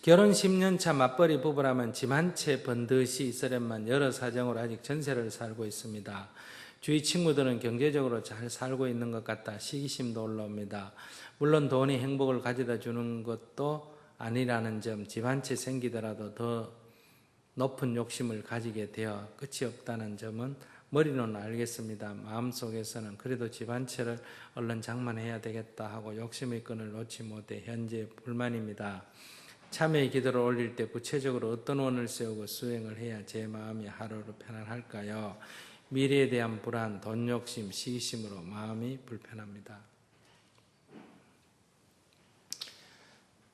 결혼 10년 차 맞벌이 부부라면 집 한 채 번듯이 있으려면 여러 사정으로 아직 전세를 살고 있습니다. 주위 친구들은 경제적으로 잘 살고 있는 것 같아 시기심도 올라옵니다. 물론 돈이 행복을 가져다 주는 것도 아니라는 점, 집 한 채 생기더라도 더 높은 욕심을 가지게 되어 끝이 없다는 점은 머리로는 알겠습니다. 마음속에서는 그래도 집 한 채를 얼른 장만해야 되겠다 하고 욕심의 끈을 놓지 못해 현재 불만입니다. 참회의 기도를 올릴 때 구체적으로 어떤 원을 세우고 수행을 해야 제 마음이 하루로 편안할까요? 미래에 대한 불안, 돈 욕심, 시기심으로 마음이 불편합니다.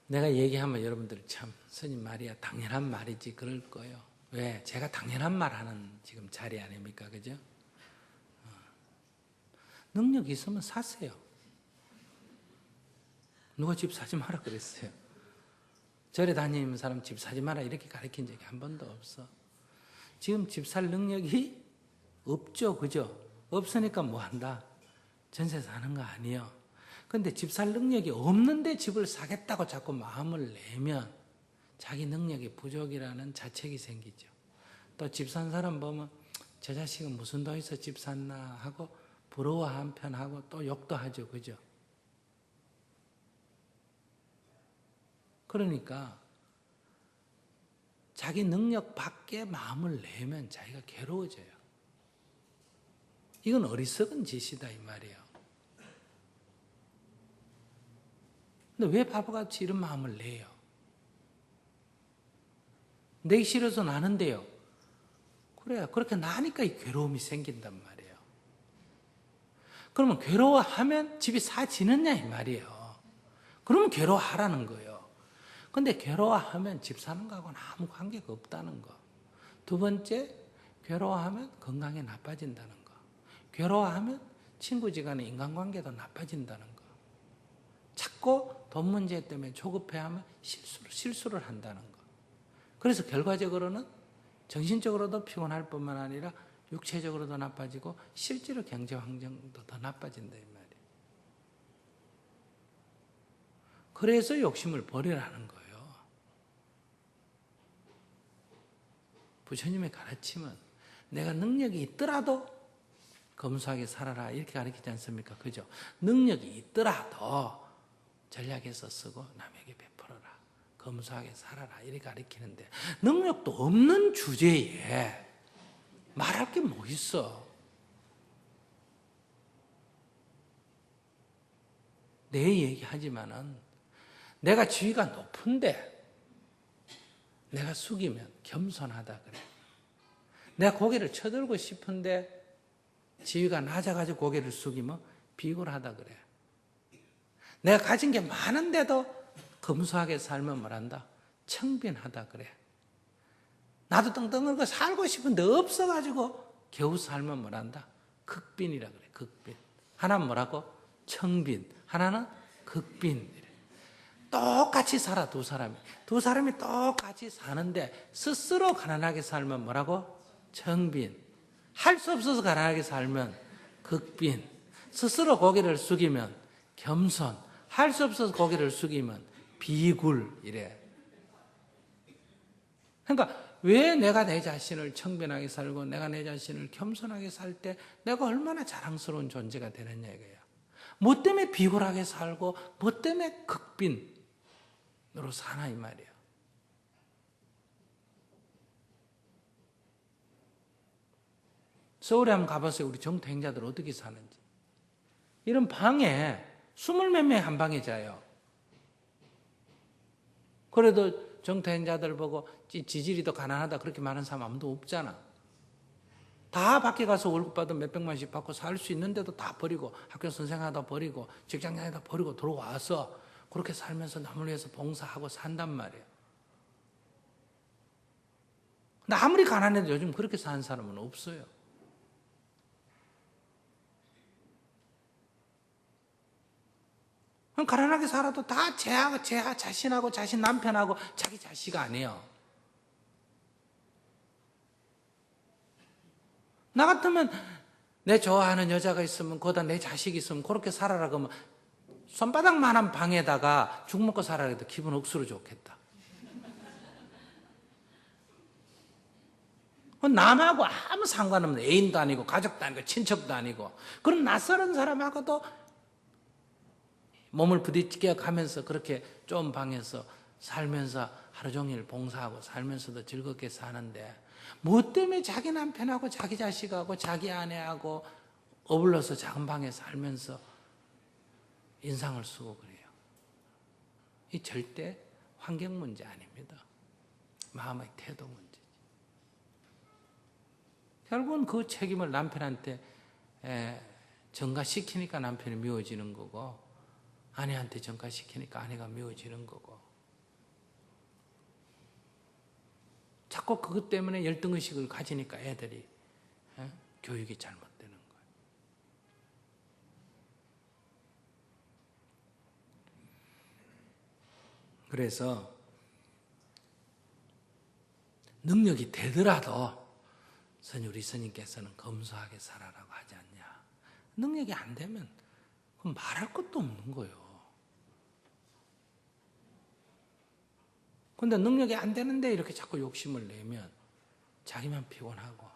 내가 얘기하면 여러분들이 참 스님 말이야 당연한 말이지 그럴 거예요. 왜? 제가 당연한 말 하는 지금 자리 아닙니까? 그죠? 능력 있으면 사세요. 누가 집 사지 마라 그랬어요. 절에 다니는 사람 집 사지 마라 이렇게 가르친 적이 한 번도 없어. 지금 집 살 능력이 없죠. 그죠? 없으니까 뭐 한다? 전세 사는 거 아니에요. 근데 집 살 능력이 없는데 집을 사겠다고 자꾸 마음을 내면 자기 능력이 부족이라는 자책이 생기죠. 또 집 산 사람 보면 저 자식은 무슨 돈 있어 집 샀나 하고 부러워 한편하고 또 욕도 하죠. 그죠? 그러니까 자기 능력 밖에 마음을 내면 자기가 괴로워져요. 이건 어리석은 짓이다 이 말이에요. 근데 왜 바보같이 이런 마음을 내요? 내기 싫어서 나는데요. 그래, 그렇게 나니까 이 괴로움이 생긴단 말이에요. 그러면 괴로워하면 집이 사지느냐 이 말이에요. 그러면 괴로워하라는 거예요. 근데 괴로워하면 집 사는 거하고는 아무 관계가 없다는 거. 두 번째, 괴로워하면 건강이 나빠진다는 거. 괴로워하면 친구지간의 인간관계도 나빠진다는 거. 자꾸 돈 문제 때문에 조급해하면 실수를 한다는 거. 그래서 결과적으로는 정신적으로도 피곤할 뿐만 아니라 육체적으로도 나빠지고 실제로 경제 환경도 더 나빠진다 이 말이에요. 그래서 욕심을 버리라는 거예요. 부처님의 가르침은 내가 능력이 있더라도 검소하게 살아라 이렇게 가르치지 않습니까? 그죠? 능력이 있더라도 전략해서 쓰고 남에게 베풀어라. 검소하게 살아라 이렇게 가르치는데 능력도 없는 주제에 말할 게 뭐 있어? 내 얘기하지만은 내가 지위가 높은데 내가 숙이면 겸손하다 그래. 내가 고개를 쳐들고 싶은데 지위가 낮아가지고 고개를 숙이면 비굴하다 그래. 내가 가진 게 많은데도 검소하게 살면 뭐란다? 청빈하다 그래. 나도 떵떵거리고 살고 싶은데 없어가지고 겨우 살면 뭐란다? 극빈이라 그래. 극빈. 하나는 뭐라고? 청빈. 하나는 극빈. 똑같이 살아 두 사람이. 두 사람이 똑같이 사는데 스스로 가난하게 살면 뭐라고? 청빈. 할 수 없어서 가난하게 살면 극빈. 스스로 고개를 숙이면 겸손. 할 수 없어서 고개를 숙이면 비굴 이래. 그러니까 왜 내가 내 자신을 청빈하게 살고 내가 내 자신을 겸손하게 살 때 내가 얼마나 자랑스러운 존재가 되느냐 이거야. 뭐 때문에 비굴하게 살고 뭐 때문에 극빈으로 사나 이 말이에요. 서울에 한번 가봤어요. 우리 정통행자들 어떻게 사는지. 이런 방에 20몇 명이 한 방에 자요. 그래도 정통행자들 보고 지질이 더 가난하다 그렇게 말하는 사람 아무도 없잖아. 다 밖에 가서 월급 받으면 몇백만씩 받고 살 수 있는데도 다 버리고 학교 선생하다 버리고 직장 다니다 버리고 들어와서 그렇게 살면서 남을 위해서 봉사하고 산단 말이에요. 근데 아무리 가난해도 요즘 그렇게 사는 사람은 없어요. 가난하게 살아도 다 제 자신하고 자신 남편하고 자기 자식 아니에요. 나 같으면 내 좋아하는 여자가 있으면 거기다 내 자식이 있으면 그렇게 살아라 그러면 손바닥만한 방에다가 죽 먹고 살아라 해도 기분 억수로 좋겠다. 남하고 아무 상관없는 애인도 아니고 가족도 아니고 친척도 아니고 그런 낯설은 사람하고도 몸을 부딪혀 가면서 그렇게 좁은 방에서 살면서 하루 종일 봉사하고 살면서도 즐겁게 사는데 무엇 때문에 자기 남편하고 자기 자식하고 자기 아내하고 어불러서 작은 방에 살면서 인상을 쓰고 그래요. 이 절대 환경 문제 아닙니다. 마음의 태도 문제지. 결국은 그 책임을 남편한테 전가시키니까 남편이 미워지는 거고 아내한테 전가시키니까 아내가 미워지는 거고 자꾸 그것 때문에 열등의식을 가지니까 애들이 교육이 잘못되는 거예요. 그래서 능력이 되더라도 우리 스님께서는 검소하게 살아라고 하지 않냐. 능력이 안 되면 그럼 말할 것도 없는 거예요. 근데 능력이 안 되는데 이렇게 자꾸 욕심을 내면 자기만 피곤하고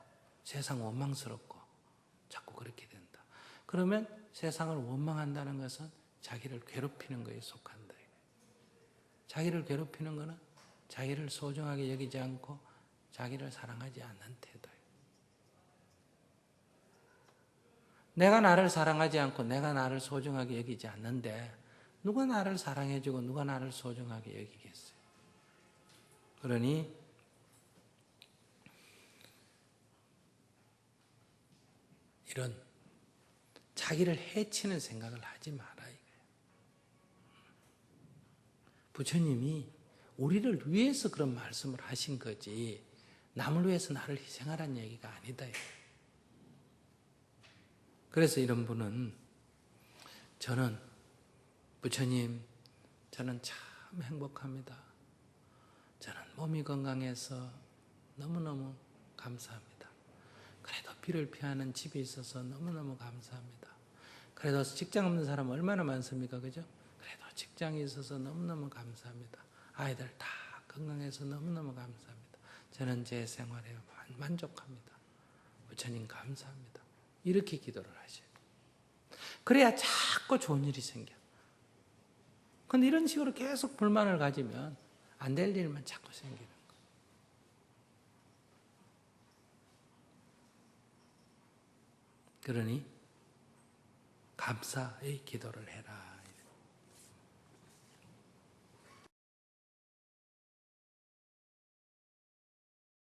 세상 원망스럽고 자꾸 그렇게 된다. 그러면 세상을 원망한다는 것은 자기를 괴롭히는 거에 속한다. 자기를 괴롭히는 것은 자기를 소중하게 여기지 않고 자기를 사랑하지 않는 태도예요. 내가 나를 사랑하지 않고 내가 나를 소중하게 여기지 않는데 누가 나를 사랑해주고 누가 나를 소중하게 여기겠어요. 그러니 이런 자기를 해치는 생각을 하지 마라 이거예요. 부처님이 우리를 위해서 그런 말씀을 하신 거지 남을 위해서 나를 희생하라는 얘기가 아니다. 그래서 이런 분은 저는 부처님 저는 참 행복합니다. 저는 몸이 건강해서 너무너무 감사합니다. 그래도 비를 피하는 집이 있어서 너무너무 감사합니다. 그래도 직장 없는 사람 얼마나 많습니까? 그죠? 그래도 직장이 있어서 너무너무 감사합니다. 아이들 다 건강해서 너무너무 감사합니다. 저는 제 생활에 만족합니다. 부처님 감사합니다. 이렇게 기도를 하셔요. 그래야 자꾸 좋은 일이 생겨. 근데 이런 식으로 계속 불만을 가지면 안 될 일만 자꾸 생기는 거예요. 그러니 감사의 기도를 해라.